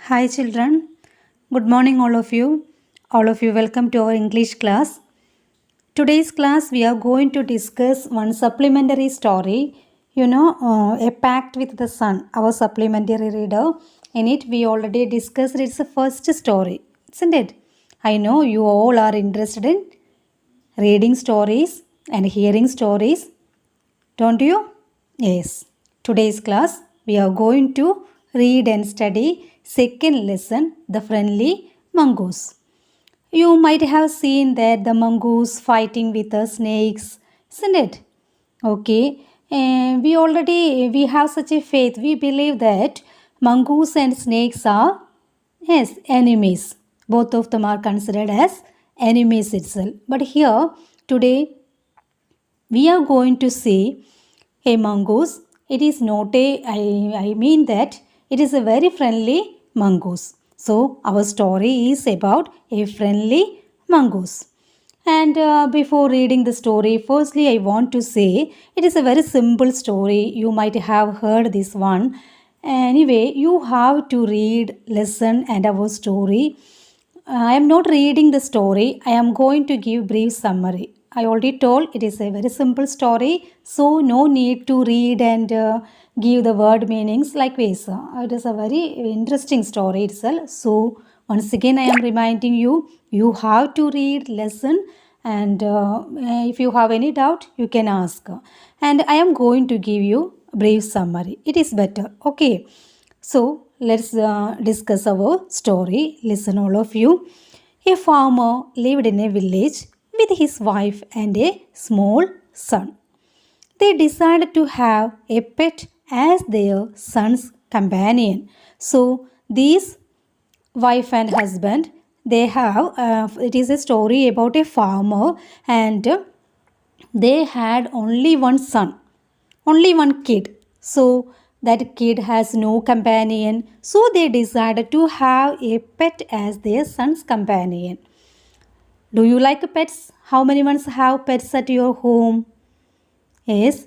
Hi children, good morning all of you. All of you welcome to our English class. Today's class we are going to discuss one supplementary story, A Pact with the Sun, our supplementary reader. In it we already discussed its first story, isn't it? I know you all are interested in reading stories and hearing stories, don't you? Yes. Today's class we are going to read and study second lesson, The Friendly Mongoose. You might have seen that the mongoose fighting with the snakes, isn't it? Okay. And we have such a faith. We believe that mongoose and snakes are, yes, enemies. Both of them are considered as enemies itself. But here today we are going to see a mongoose. It is not I mean that it is a very friendly mongoose. So our story is about a friendly mongoose. And before reading the story, firstly I want to say it is a very simple story. You might have heard this one. Anyway, you have to read, listen and our story. I am not reading the story. I am going to give brief summary. I already told it is a very simple story, so no need to read and give the word meanings like this. It is a very interesting story itself. So once again, I am reminding you, you have to read, listen, and if you have any doubt, you can ask. And I am going to give you a brief summary. It is better. Okay. So let's discuss our story. Listen, all of you. A farmer lived in a village with his wife and a small son. They decided to have a pet as their son's companion. So these wife and husband, they have it is a story about a farmer, and they had only one son, only one kid. So that kid has no companion. So they decided to have a pet as their son's companion. Do you like pets? How many ones have pets at your home? Yes,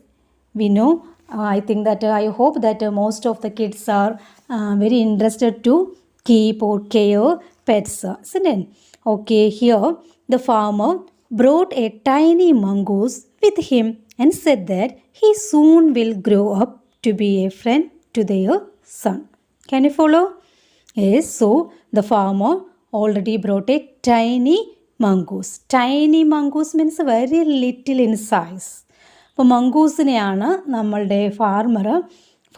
we know. I think that I hope that most of the kids are very interested to keep or care pets, isn't it? Okay, here the farmer brought a tiny mongoose with him and said that he soon will grow up to be a friend to their son. Can you follow? Yes, so the farmer already brought a tiny mongoose. Tiny mongoose means very little in size. അപ്പോൾ മംഗൂസിനെയാണ് നമ്മളുടെ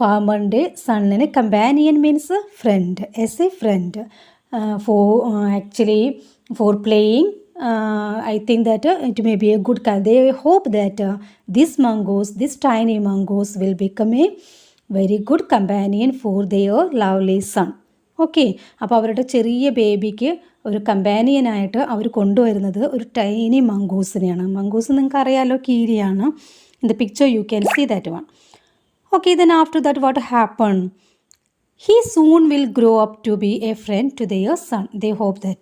ഫാർമറിൻ്റെ സണ്ണിന് companion means friend as a friend for actually for playing I think that it may be a good they hope that this tiny mongoose will become a very good companion for their lovely son. Okay, അപ്പോൾ അവരുടെ ചെറിയ ബേബിക്ക് ഒരു കമ്പാനിയനായിട്ട് അവർ കൊണ്ടുവരുന്നത് ഒരു tiny മംഗൂസിനെയാണ്. Mongoose നിങ്ങൾക്ക് അറിയാലോ, കീരിയാണ്. In the picture you can see that one. Okay, then after that what happened? He soon will grow up to be a friend to their son. They hope that.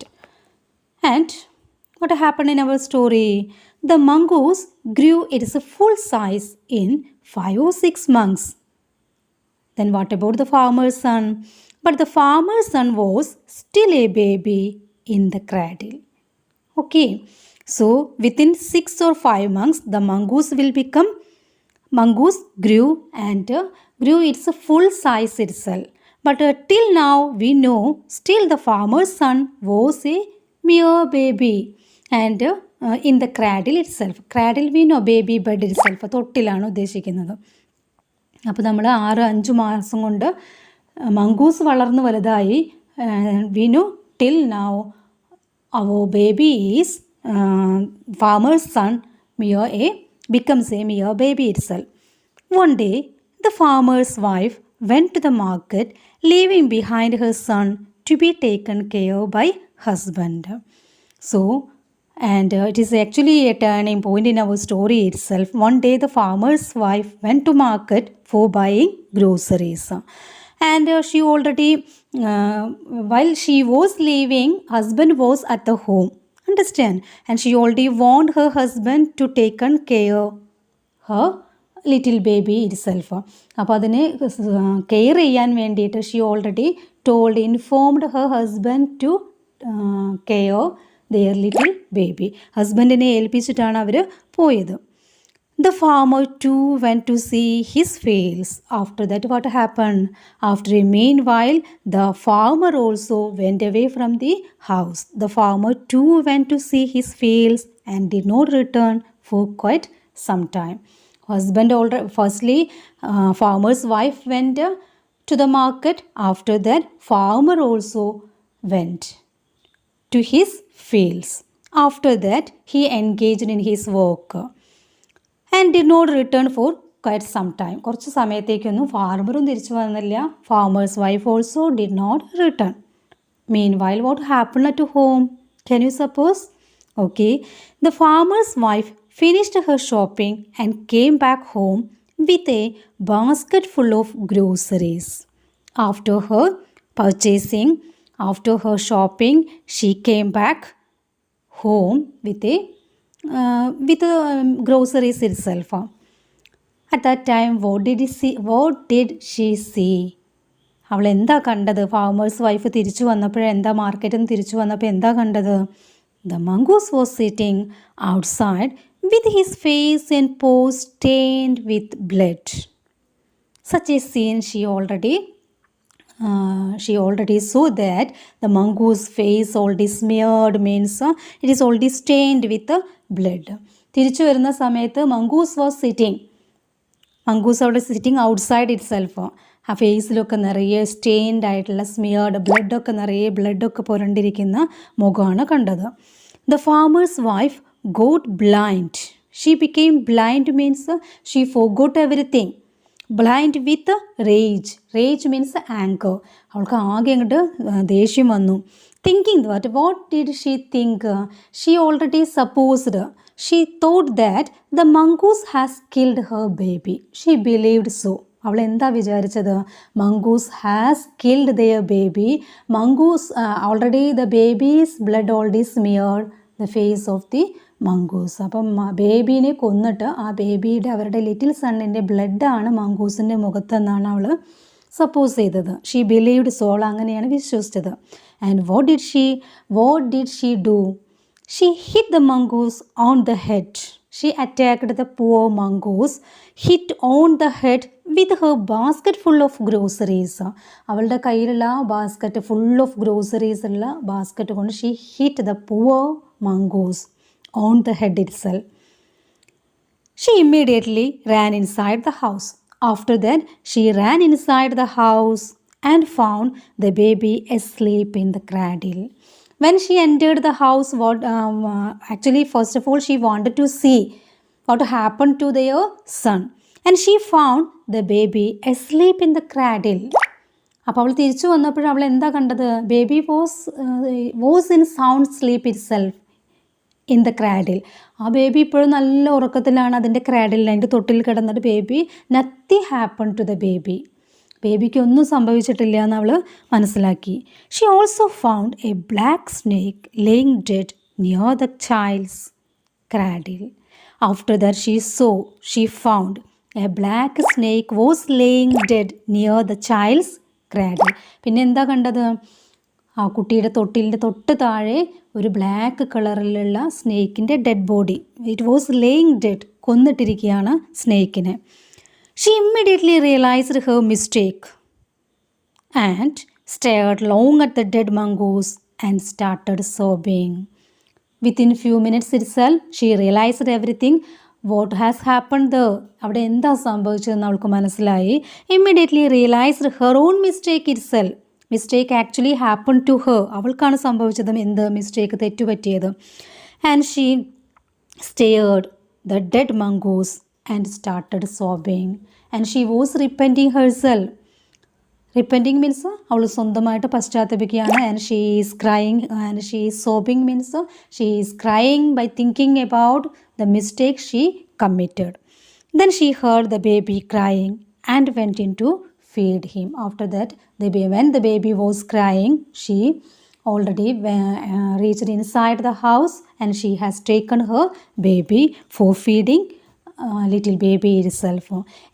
And what happened in our story? The mongoose grew its full size in 5 or 6 months. Then what about the farmer's son? But the farmer's son was still a baby in the cradle. Okay, so within 6 or 5 months, the mongoose grew and grew its full size itself. But till now, we know still the farmer's son was a mere baby and in the cradle itself. Cradle we know baby bed itself. തൊട്ടിലാണ് ഉദ്ദേശിക്കുന്നത്. അപ്പോൾ നമ്മൾ 6-5 മാസം കൊണ്ട് mongoose വളർന്നു വലുതായി. we know till now our baby is farmer's son becomes a mere baby itself. One day, the farmer's wife went to the market, leaving behind her son to be taken care of by husband. So, and it is actually a turning point in our story itself. One day, the farmer's wife went to market for buying groceries. And she already, while she was leaving, husband was at the home. Understand? And she already warned her husband to take care her little baby itself. അപ്പോൾ അതിനെ care ചെയ്യാൻ വേണ്ടിയിട്ട് she already informed her husband to care their little baby. ഹസ്ബൻഡിനെ ഏൽപ്പിച്ചിട്ടാണ് അവർ പോയത്. The farmer too went to see his fields. After that, what happened? After a meanwhile, the farmer also went away from the house. The farmer too went to see his fields and did not return for quite some time. Husband already, firstly, farmer's wife went to the market. After that, farmer also went to his fields. After that, he engaged in his work and did not return for quite some time. കുറച്ച് സമയത്തേക്കൊന്നും ഫാർമറും തിരിച്ചു വന്നില്ല. Farmer's wife also did not return. Meanwhile, what happened at home? Can you suppose? Okay, the farmer's wife finished her shopping and came back home with a basket full of groceries. After her purchasing, after her shopping, she came back home with groceries itself. At that time, what did she see? അവൾ എന്താ കണ്ടത്? Farmers wife തിരിച്ചു വന്നപ്പോഴേ എന്താ മാർക്കറ്റിൽ നിന്ന് തിരിച്ചു വന്നപ്പോൾ എന്താ കണ്ടത്? The mongoose was sitting outside with his face and paws stained with blood. Such a scene she already saw that the mongoose face already smeared means it is already stained with blood. തിരിച്ചു വരുന്ന സമയത്ത് mongoose was അവിടെ sitting outside it self. ആ ഫേസിലൊക്കെ നിറയെ stained ആയിട്ടുള്ള സ്മിയേർഡ് ബ്ലഡൊക്കെ നിറയെ ബ്ലഡൊക്കെ പുരണ്ടിരിക്കുന്ന മുഖമാണ് കണ്ടത്. The farmers wife got blind. She became blind means she forgot everything. Blind with rage means anchor. അവൾക്ക് ആകെ അങ്ങോട്ട് ദേഷ്യം വന്നു. Thinking what did she think? She already supposed. She thought that the mongoose has killed her baby. She believed so. അവൾ എന്താ വിചാരിച്ചത്? Mongoose has killed their baby. Mongoose already the baby's blood already smeared the face of the mongoose. അപ്പം ബേബീനെ കൊന്നിട്ട് ആ ബേബിയുടെ അവരുടെ little സണ്ണിൻ്റെ ബ്ലഡാണ് മംഗൂസിൻ്റെ മുഖത്തെന്നാണ് അവൾ സപ്പോസ് ചെയ്തത്. She believed so. അവൾ അങ്ങനെയാണ് വിശ്വസിച്ചത്. And what did she do? She hit the mongoose on the head. She attacked the poor mongoose, hit on the head with her basket full of groceries. അവളുടെ കയ്യിലുള്ള basket full of groceries ഉള്ള basket കൊണ്ട് she hit the poor mongoose on the head itself. She immediately ran inside the house. After that, she ran inside the house and found the baby asleep in the cradle. When she entered the house, actually first of all she wanted to see what happened to their son, and she found the baby asleep in the cradle. അപ്പോൾ അവൾ തിരിച്ചു വന്നപ്പോഴും അവൾ എന്താ കണ്ടത്? Baby was in sound sleep itself in the cradle. ആ baby ഇപ്പോഴും നല്ല ഉറക്കത്തിലാണ് അതിൻ്റെ ക്രാഡിൽ, അതിൻ്റെ തൊട്ടിൽ കിടന്നിട്ട് baby nothing happen to the baby. ബേബിക്ക് ഒന്നും സംഭവിച്ചിട്ടില്ല എന്ന് അവൾ മനസ്സിലാക്കി. She also found a black snake laying dead near the child's cradle. After that she found a black snake was laying dead near the child's cradle. പിന്നെ എന്താ കണ്ടത്? ആ കുട്ടിയുടെ തൊട്ടിലിൻ്റെ തൊട്ട് താഴെ ഒരു ബ്ലാക്ക് കളറിലുള്ള സ്നേക്കിൻ്റെ dead body. It was laying dead, കൊന്നിട്ടിരിക്കുകയാണ് സ്നേക്കിനെ. She immediately realized her mistake and stared long at the dead mongoose and started sobbing. Within few minutes itself, she realized everything. What has happened there? അവിടെ എന്താ സംഭവിച്ചതെന്ന് അവൾക്ക് മനസ്സിലായി. Immediately realized her own mistake itself. Mistake actually happened to her. അവൾക്കാണ് സംഭവിച്ചത് എന്ത് mistake, തെറ്റുപറ്റിയത്. And she stared the dead mongoose and started sobbing, and she was repenting herself. Repenting means അവൾ സ്വന്തമായിട്ട് പശ്ചാത്തപിക്കുകയാണ്. and she is crying, and she is sobbing means she is crying by thinking about the mistake she committed. Then she heard the baby crying and went in to feed him. After that, when the baby was crying, she already reached inside the house and she has taken her baby for feeding little baby itself.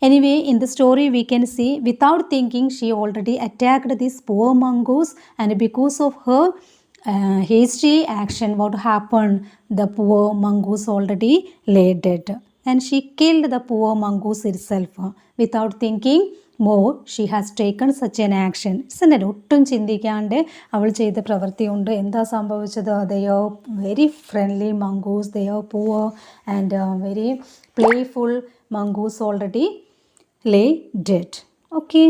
Anyway, in the story we can see without thinking she already attacked this poor mongoose, and because of her hasty action, what happened? The poor mongoose already lay dead, and she killed the poor mongoose itself. Without thinking more, she has taken such an action. It's ഒട്ടും ചിന്തിക്കാണ്ട് അവൾ ചെയ്ത പ്രവൃത്തി കൊണ്ട് എന്താ സംഭവിച്ചത്? They are very friendly mongoose, they are poor and very playful mongoose already lay dead. Okay.